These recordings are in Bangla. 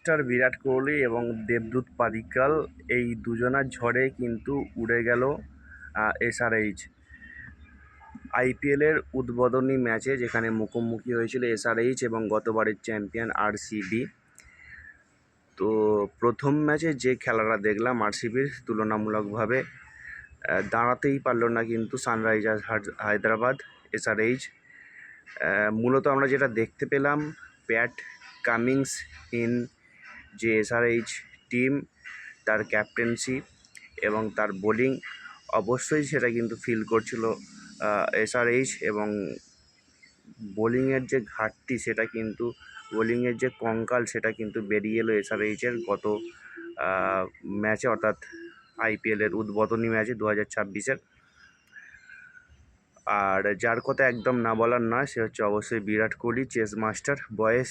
স্টার বিরাট কোহলি এবং দেবদূত পাদিক্কাল এই দুজনার ঝড়ে কিন্তু উড়ে গেল এসআরএইচ। আইপিএলের উদ্বোধনী ম্যাচে যেখানে মুখোমুখি হয়েছিল এসআরএইচ এবং গতবারের চ্যাম্পিয়ন আরসিবি। তো প্রথম ম্যাচে যে খেলাটা দেখলাম আরসিবির তুলনামূলকভাবে দাঁড়াতেই পারল না কিন্তু সানরাইজার্স হায়দ্রাবাদ। এসআরএইচ মূলত আমরা যেটা দেখতে পেলাম, প্যাট কামিন্স ইন যে এসআরএইচ টিম, তার ক্যাপ্টেন্সি এবং তার বোলিং অবশ্যই সেটা কিন্তু ফিল করছিল এসআরএইচ। এবং বোলিংয়ের যে ঘাটতি সেটা কিন্তু, বোলিংয়ের যে কঙ্কাল সেটা কিন্তু বেরিয়ে এলো এসআরএইচের গত ম্যাচে, অর্থাৎ আইপিএলের উদ্বোধনী ম্যাচে 2026-এর। আর যার কথা একদম না বলার নয় সে হচ্ছে অবশ্যই বিরাট কোহলি, চেস মাস্টার। বয়স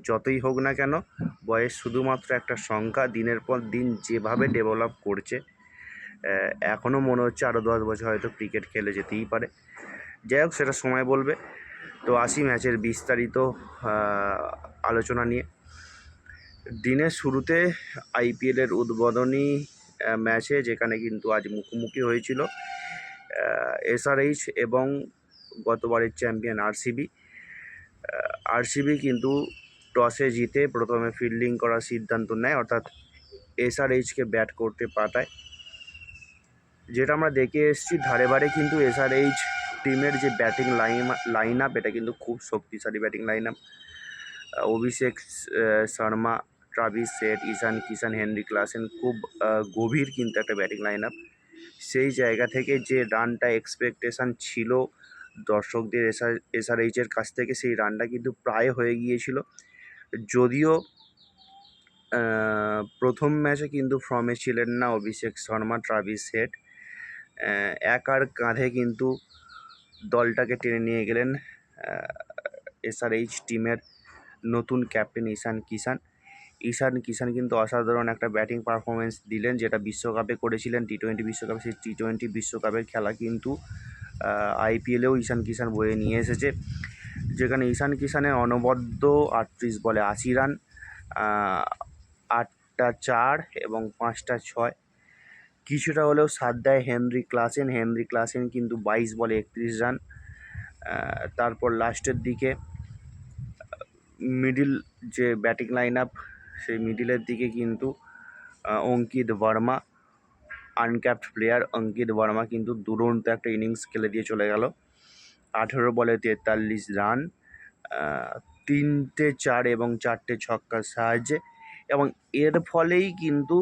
যতই হোক না কেন, বয়স শুধুমাত্র একটা সংখ্যা। দিনের পর দিন যেভাবে ডেভেলপ করছে, এখনও মনে হচ্ছে আরও 10 বছর হয়তো ক্রিকেট খেলে যেতেই পারে। যাই হোক, সেটা সময় বলবে। তো আসি ম্যাচের বিস্তারিত আলোচনা নিয়ে। দিনের শুরুতে আইপিএলের উদ্বোধনী ম্যাচে যেখানে কিন্তু আজ মুখোমুখি হয়েছিল এসআরএইচ এবং গতবারের চ্যাম্পিয়ন আরসিবি। আরসিবি কিন্তু টসে জিতে প্রথমে ফিল্ডিং করার সিদ্ধান্ত নেয়, অর্থাৎ এসআরএইচকে ব্যাট করতে পাঠায়। যেটা আমরা দেখে এসেছি ধারে বারে, কিন্তু এসআরএইচ টিমের যে ব্যাটিং লাইন আপ এটা কিন্তু খুব শক্তিশালী batting line up. Abhishek Sharma, Travis head, ঈশান কিষান, হেনরি ক্লাসেন, খুব গভীর কিন্তু একটা ব্যাটিং লাইন আপ। সেই জায়গা থেকে যে রানটা এক্সপেকটেশান ছিল দর্শকদের এসআরএইচের কাছ থেকে, সেই রানটা কিন্তু প্রায় হয়ে গিয়েছিল। যদিও প্রথম ম্যাচে কিন্তু ফর্মে ছিলেন না অভিষেক শর্মা, ট্রাভিস হেড। একার কাঁধে কিন্তু দলটাকে টেনে নিয়ে গেলেন এসআরএইচ টিমের নতুন ক্যাপ্টেন ঈশান কিষান কিন্তু অসাধারণ একটা ব্যাটিং পারফরমেন্স দিলেন, যেটা বিশ্বকাপে করেছিলেন, টি-20 বিশ্বকাপে। সেই টি-20 বিশ্বকাপের খেলা কিন্তু আইপিএলেও ঈশান কিষান বয়ে নিয়ে এসেছে, যেখানে ঈশান কিষানের অনবদ্য 38 বলে 80 রান, 8টা 4 এবং 5টা 6। কিছুটা হলেও সাথ দেয় হেনরি ক্লাসেন কিন্তু 22 বলে 31 রান। তারপর লাস্টের দিকে মিডিল যে ব্যাটিং লাইন আপ, সেই মিডিলের দিকে কিন্তু অঙ্কিত ভার্মা, আনক্যাপড প্লেয়ার অঙ্কিত ভার্মা কিন্তু দুরন্ত একটা ইনিংস খেলে দিয়ে চলে গেল। 18 বলে 43 রান, 3টে 4 এবং 4টে ছক্কার সাহায্যে। এবং এর ফলেই কিন্তু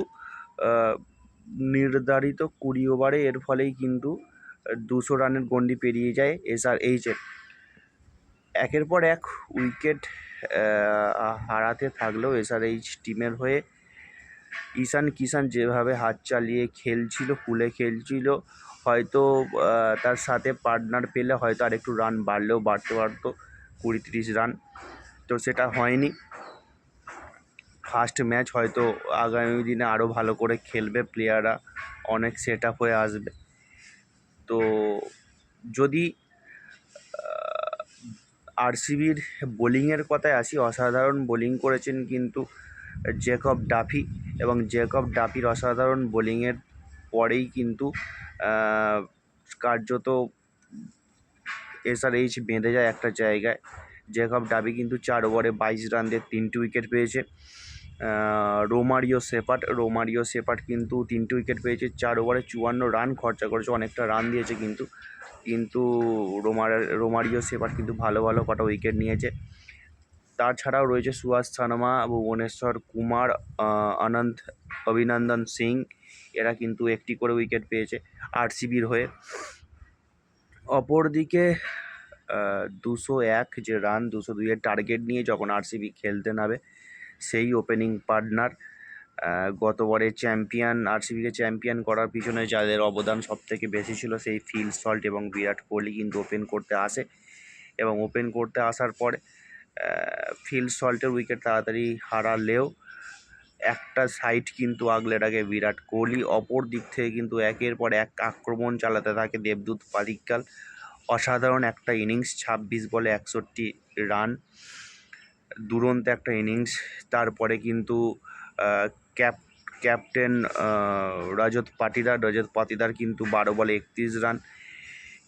নির্ধারিত 20 ওভারে এর ফলেই কিন্তু 200 রানের গণ্ডি পেরিয়ে যায় এসআরএইচের। একের পর এক উইকেট হারাতে থাকলেও এসআরএইচ টিমের হয়ে ঈশান কিষান যেভাবে হাত চালিয়ে খেলছিল, কুলে খেলছিল, হয়তো তার সাথে পার্টনার পেলে হয়তো আর একটু রান বাড়তে পারতো, 20-30 রান। তো সেটা হয়নি। ফার্স্ট ম্যাচ, হয়তো আগামী দিনে আরও ভালো করে খেলবে প্লেয়াররা, অনেক সেট আপ হয়ে আসবে। তো যদি আরসিবির বোলিংয়ের কথায় আসি, অসাধারণ বোলিং করেছেন কিন্তু জেকব ডাফি, এবং জেকব ডাফির অসাধারণ বোলিংয়ের পরেই কিন্তু কার্যত এসআরএইচ বেঁধে যায় একটা জায়গায়। জেকব ডাফি কিন্তু 4 ওভারে 22 রান দিয়ে 3টে উইকেট পেয়েছে। রোমারিও সেপার্ট কিন্তু 3টে উইকেট পেয়েছে, 4 ওভারে 54 রান খরচা করেছে, অনেকটা রান দিয়েছে কিন্তু রোমারিও সেপার্ট কিন্তু ভালো কটা উইকেট নিয়েছে। তাছাড়াও রয়েছে সুভাষ শর্মা, ভুবনেশ্বর কুমার, অভিনন্দন সিং, এরা কিন্তু একটি করে উইকেট পেয়েছে আরসিবির হয়ে। অপরদিকে 201 যে রান, 202-এর টার্গেট নিয়ে যখন আরসিবি খেলতে নামে, সেই ওপেনিং পার্টনার গতবারের চ্যাম্পিয়ন আরসিবিকে চ্যাম্পিয়ন করার পিছনে যাদের অবদান সবথেকে বেশি ছিল, সেই ফিল সল্ট এবং বিরাট কোহলি কিন্তু ওপেন করতে আসে। এবং ওপেন করতে আসার পরে ফিল সল্টের উইকেট তাড়াতাড়ি হারালেও একটা সাইড কিন্তু আগলে রাখে বিরাট কোহলি। অপর দিক থেকে কিন্তু একের পর এক আক্রমণ চালাতে থাকে দেবদূত পাদিক্কাল। অসাধারণ একটা ইনিংস, 26 বলে 61 রান। দুরন্ত একটা ইনিংস। তারপরে কিন্তু ক্যাপ্টেন রজত পাটিদার কিন্তু 12 বলে 31 রান,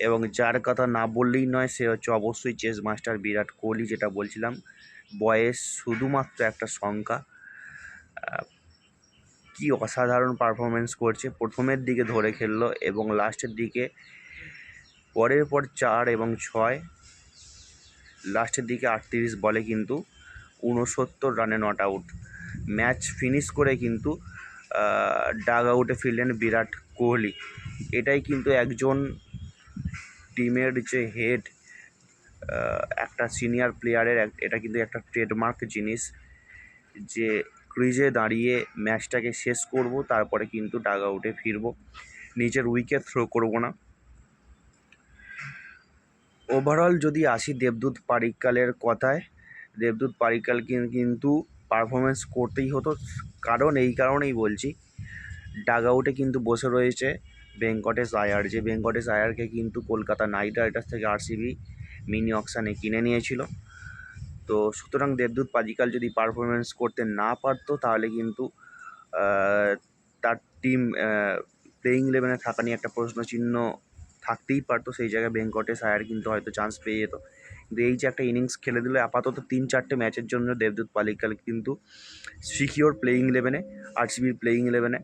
এবং যার কথা না বললেই নয় সে হচ্ছে অবশ্যই চেস মাস্টার বিরাট কোহলি। যেটা বলছিলাম, বয়স শুধুমাত্র একটা সংখ্যা। কি অসাধারণ পারফরমেন্স করছে, প্রথমের দিকে ধরে খেললো এবং লাস্টের দিকে পরের পর 4 এবং 6, লাস্টের দিকে 38 বলে কিন্তু 69 রানে নট আউট। ম্যাচ ফিনিশ করে কিন্তু ডাগ আউটে ফিরলেন বিরাট কোহলি। এটাই কিন্তু একজন টিমের যে হেড, একটা সিনিয়র প্লেয়ারের এটা কিন্তু একটা ট্রেডমার্ক জিনিস, যে ক্রিজে দাঁড়িয়ে ম্যাচটাকে শেষ করব, তারপরে কিন্তু ডাগ আউটে ফিরবো, নিজের উইকেট থ্রো করব না। ওভারঅল যদি আসি দেবদূত পাডিক্কালের কথায়, দেবদূত পাডিক্কাল কিন্তু পারফরমেন্স করতেই হতো, কারণ এই কারণেই বলছি, ডাগ আউটে কিন্তু বসে রয়েছে ভেঙ্কটেশ আয়ার, যে ভেঙ্কটেশ আয়ারকে কিন্তু কলকাতা নাইট রাইডার্স থেকে আরসিবি মিনি অকশানে কিনে নিয়েছিল। তো সুতরাং দেবদূত পাডিক্কাল যদি পারফরমেন্স করতে না পারতো, তাহলে কিন্তু তার টিম প্লেয়িং ইলেভেনে থাকা নিয়ে একটা প্রশ্নচিহ্ন থাকতেই পারতো। সেই জায়গায় ভেঙ্কটেশ আয়ার কিন্তু হয়তো চান্স পেয়ে যেত। কিন্তু এই যে একটা ইনিংস খেলে দিল, আপাতত 3-4টে ম্যাচের জন্য দেবদূত পাডিক্কাল কিন্তু সিকিওর প্লেয়িং ইলেভেনে, আরসিবির প্লেয়িং ইলেভেনে।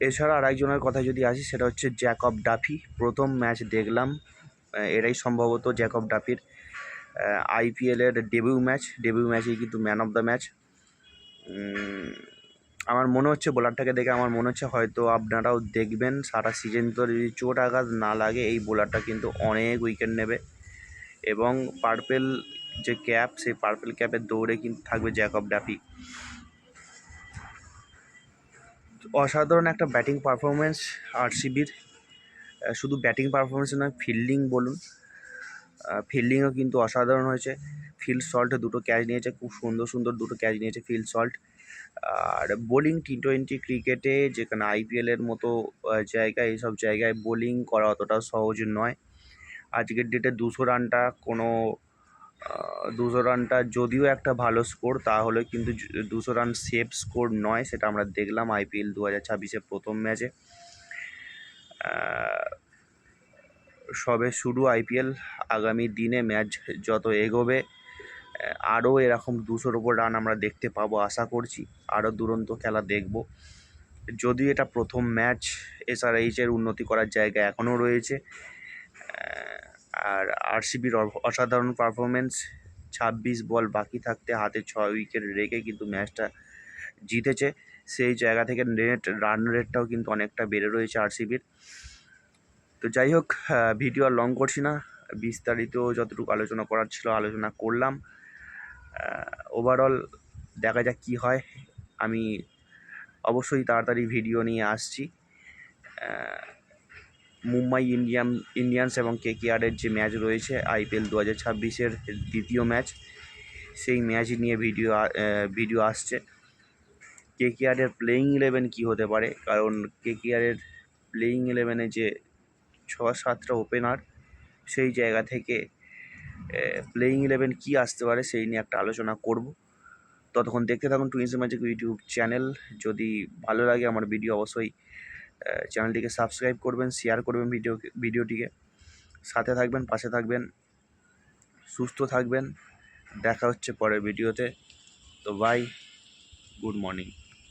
এছাড়া আরেকজনের কথায় যদি আসি, সেটা হচ্ছে জ্যাকব ডাফি। প্রথম ম্যাচ দেখলাম, এরাই সম্ভবত জ্যাকব ডাফির আইপিএলের ডেবিউ ম্যাচেই কিন্তু ম্যান অফ দ্য ম্যাচ। আমার মনে হচ্ছে, বোলারটাকে দেখে আমার মনে হচ্ছে হয়তো আপনারাও দেখবেন, সারা সিজন তো যদি চোট আঘাত না লাগে এই বোলারটা কিন্তু অনেক উইকেট নেবে, এবং পার্পেল যে ক্যাপ, সেই পার্পেল ক্যাপের দৌড়ে কিন্তু থাকবে জ্যাকব ডাফি। অসাধারণ একটা ব্যাটিং পারফরমেন্স আরসিবির, শুধু ব্যাটিং পারফরমেন্স নয়, ফিল্ডিং বলুন, ফিল্ডিংও কিন্তু অসাধারণ হয়েছে। ফিল সল্ট দুটো ক্যাচ নিয়েছে, খুব সুন্দর দুটো ক্যাচ নিয়েছে ফিল সল্ট। আর বোলিং টি20 ক্রিকেটে, যেখানে আইপিএলের মতো জায়গায়, এইসব জায়গায় বোলিং করা অতটা সহজ নয়। আজকের ডেটে 200 রানটা যদিও একটা ভালো স্কোর, তাহলে কিন্তু 200 রান সেফ স্কোর নয়, সেটা আমরা দেখলাম আইপিএল 2026-এর প্রথম ম্যাচে। সবে শুরু আইপিএল, আগামী দিনে ম্যাচ যত এগোবে আরও এরকম 200-র ওপর রান আমরা দেখতে পাবো আশা করছি, আরও দুরন্ত খেলা দেখব। যদিও এটা প্রথম ম্যাচ, এসআরএইচের উন্নতি করার জায়গা এখনও রয়েছে। আর আরসিবির অসাধারণ পারফরমেন্স, 26 বল বাকি থাকতে হাতে 6 উইকেট রেখে কিন্তু ম্যাচটা জিতেছে। সেই জায়গা থেকে রান রেটটাও কিন্তু অনেকটা বেড়ে রয়েছে আরসিবির। তো যাই হোক, ভিডিও আর লং করছি না, বিস্তারিত যতটুকু আলোচনা করার ছিল আলোচনা করলাম। ওভারঅল দেখা যাক কী হয়, আমি অবশ্যই তাড়াতাড়ি ভিডিও নিয়ে আসছি। মুম্বাই ইন্ডিয়ান্স এবং কেকেআরের যে ম্যাচ রয়েছে আইপিএল 2026-এর দ্বিতীয় ম্যাচ, সেই ম্যাচ নিয়ে ভিডিও আসছে। কেকেআরের প্লেয়িং ইলেভেন কী হতে পারে, কারণ কেকেআরের প্লেয়িং ইলেভেনে যে 6-7টা ওপেনার, সেই জায়গা থেকে প্লেয়িং ইলেভেন কী আসতে পারে সেই নিয়ে একটা আলোচনা করব। ততক্ষণ দেখতে থাকুন টুইন্স ম্যাজিক ইউটিউব চ্যানেল। যদি ভালো লাগে আমার ভিডিও, অবশ্যই চ্যানেলটিকে সাবস্ক্রাইব করবেন, শেয়ার করবেন ভিডিওটিকে, সাথে থাকবেন, পাশে থাকবেন, সুস্থ থাকবেন। দেখা হচ্ছে পরের ভিডিওতে। তো বাই, গুড মর্নিং।